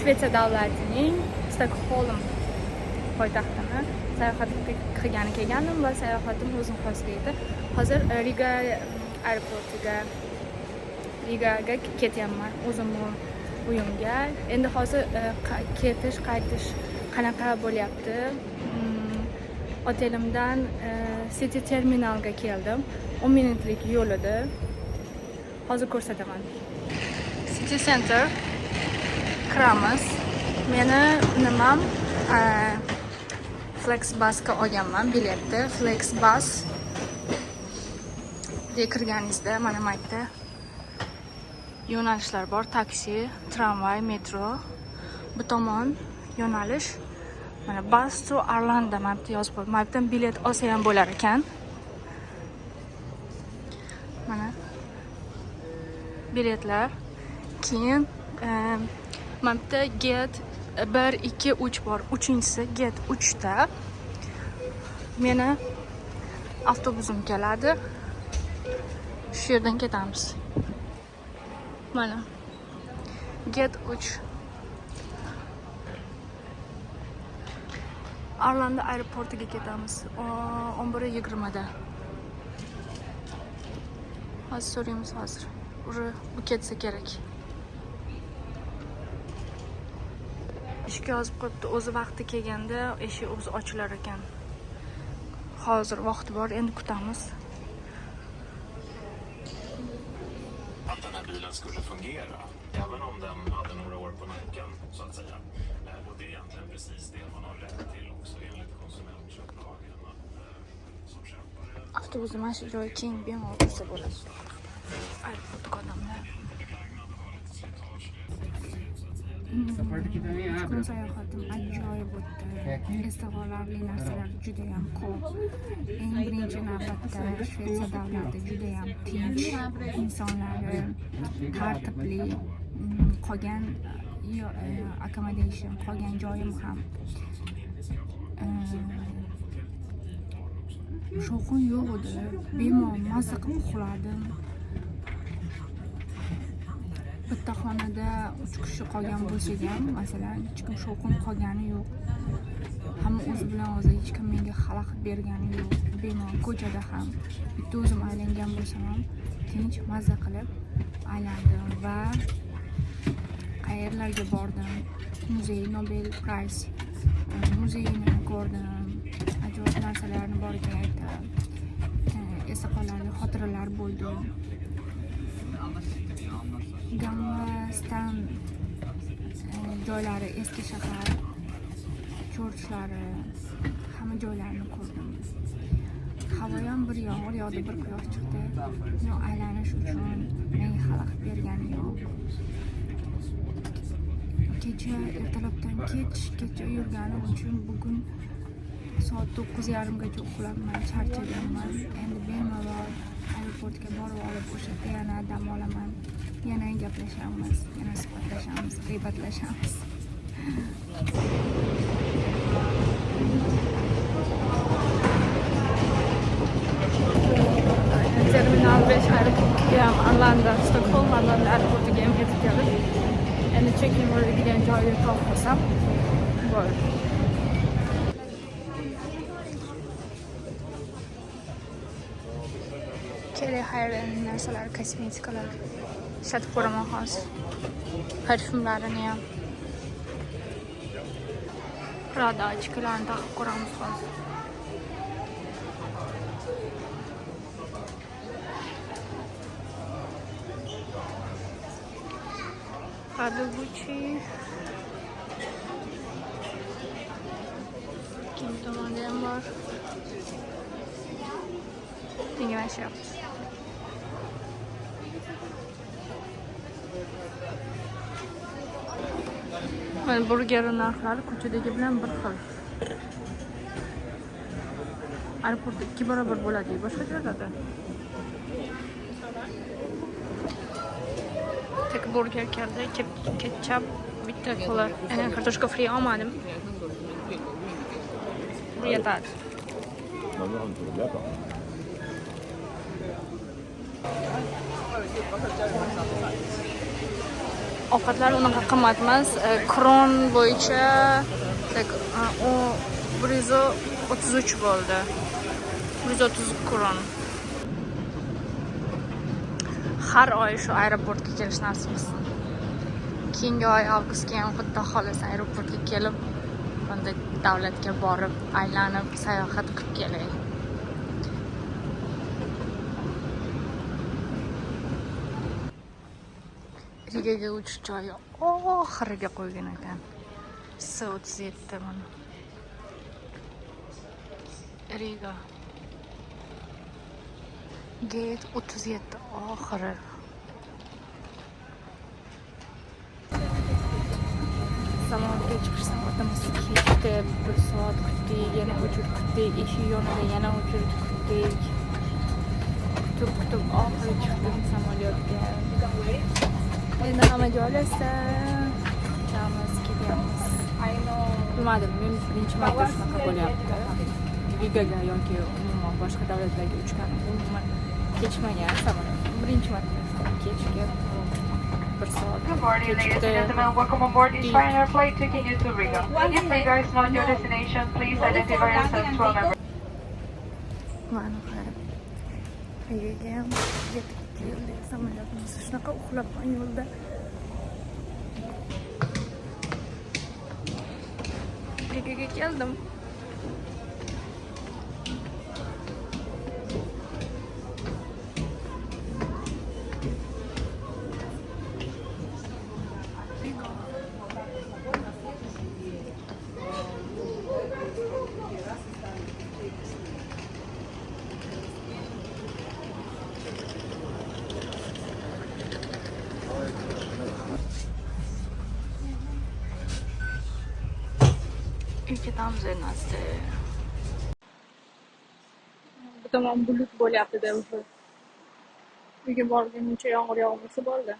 Shvetsiya davlatining Stockholm poytaxtini sayohat qilgani kelgandim va sayohatim o'zim xosga edi. Hozir Riga aeroportiga ketyapman o'zim uyimga. Endi hozir ketish qaytish qanaqa bo'lyapti? Otelimdan City terminalga keldim. 10 minutlik yo'l edi. Hozir ko'rsataman. City Center kiramiz. Meni nimam Flexbusga olganman biletni. Flexbus de kirganingizda mana bu yerda yo'nalishlar bor: taksi, tramvay, metro. Bu tomon yo'nalish. Mana bus to Arlanda mapda yozib qo'ydim. Mapdan bilet olsa ham bo'lar ekan. Mana biletlar. Keyin mapda get 1, 2, 3 bor. 3-inchisi get 3 ta. Meni avtobusim keladi. Shu yerdan ketamiz. Mana get 3. Arlanda aeroportiga ketamiz 11:20 da. Hozir so'raymiz hozir. Bu ketsa kerak. Eshik yozib qo'yibdi, o'zi vaqti kelganda eshik o'zi ochilar ekan. Hozir vaqti bor, endi kutamiz. Att den här bilen skulle fungera, även om den hade några år på nacken, så att säga. Och det är egentligen precis det man har rätt till också enligt konsumentköplagen som köpare. Avtobusda mana shu joy keng bemalol bo'lsa bo'ladi. Aeroportga odamlar. Kun sayohatim ajoyib o'tdi. Esda qolarli narsalar juda ham ko'p. Eng birinchi navbatda Shvetsiya davlati juda ham tinch, insonlari tartibli. Qolgan accommodation, qolgan joyim ham shovqin yo'q edi. Bemalol maza qilib uxladim. Bitta xonada 3 kishi qolgan bo'lsak ham, masalan, hech kim shovqin qolgani yo'q. Hamma o'zi bilan o'zi, hech kim menga xalaqit bergani yo'q. Bemalol ko'chada ham bitta o'zim aylangan bo'lsam ham tinch maza qilib aylandim va qayerlarga bordim. Muzey, Nobel Prize muzeyini ko'rdim. Ajoyib narsalarni boriga aytdim. Esda qolarli xotiralar bo'ldi. Gamlastan joylari, eski shahar, chorchlari, hamma joylarini ko'rdim. Havo ham bir yomg'ir yog'di, bir quyosh chiqdi. Men aylanish uchun menga xalaqit bergani yo'q. Kecha ertalabdan kech yurganim uchun bugun soat 9:30gacha uxlabman, charchaganman. Endi bemalol aeroportga borib olib o'sha yana dam olaman. Yana gaplashamiz, yana suhbatlashamiz, g'iybatlashamiz. Terminal 5 aeroportiga ham Arlanda, Stockholm Arlanda aeroportiga ham yetib keldik. Endi check-in bo'ladigan joyni topsam bo'ldi. Kerak hayron narsalar, kosmetikalar sotib ko'raman hozir. Parfumlarini ham. Prada ochkilarni taqib ko'ramiz hozir. Prada, Gucci. Kim tomonda ham bor. Menga mana shu yoqdi. Mana burger narxlari ko'chadagi bilan bir xil. Aeroportda 2 barobar bo'ladi, boshqa joylarda. Tek burger keldi, ketchup, bitta kola, kartoshka fri olmadim. Bu yetadi. ovqatlar unaqa qimmat emas. Kron bo'yicha u 133 bo'ldi. 130 kron. Har oy shu aeroportga kelish nasib qilsin. Keyingi oy avgustga ham xudo xohlasa aeroportga kelib, unda davlatga borib, aylanib, sayohat qilib kelay. Rigaga uchish joyi oxiriga qo'ygan ekan. S37 mana. Riga. Gate 37 oxiri. Samolyotga chiqish soatimiz kechdi. 1 soat kutdik, yana uchib kutdik, eshik yonida yana uchib kutdik. Kutib oxiri chiqdim samolyotga. Endi hamma joylashsa, uchamiz, ketyapmiz. Bilmadim, men birinchi marta shunaqa bo'lyapti. Rigaga yoki umuman boshqa davlatlarga uchganim umuman kechmagan samolyot. Birinchi marta kechga 1 soat. Good morning, ladies and gentlemen. Welcome on board this Ryanair flight taking you to Riga. If Riga is not your destination, please identify yourself to a member. Mana qarab. Rigaga ham yetib keldik. Samolyotimiz shunaqa uxlabman yo'lda. Rigaga keldim. Ketamiz endi. Bu tomon bulut bo'lyapti-da o'sha. Uyga borguncha yomg'ir yog'masa bo'ldi.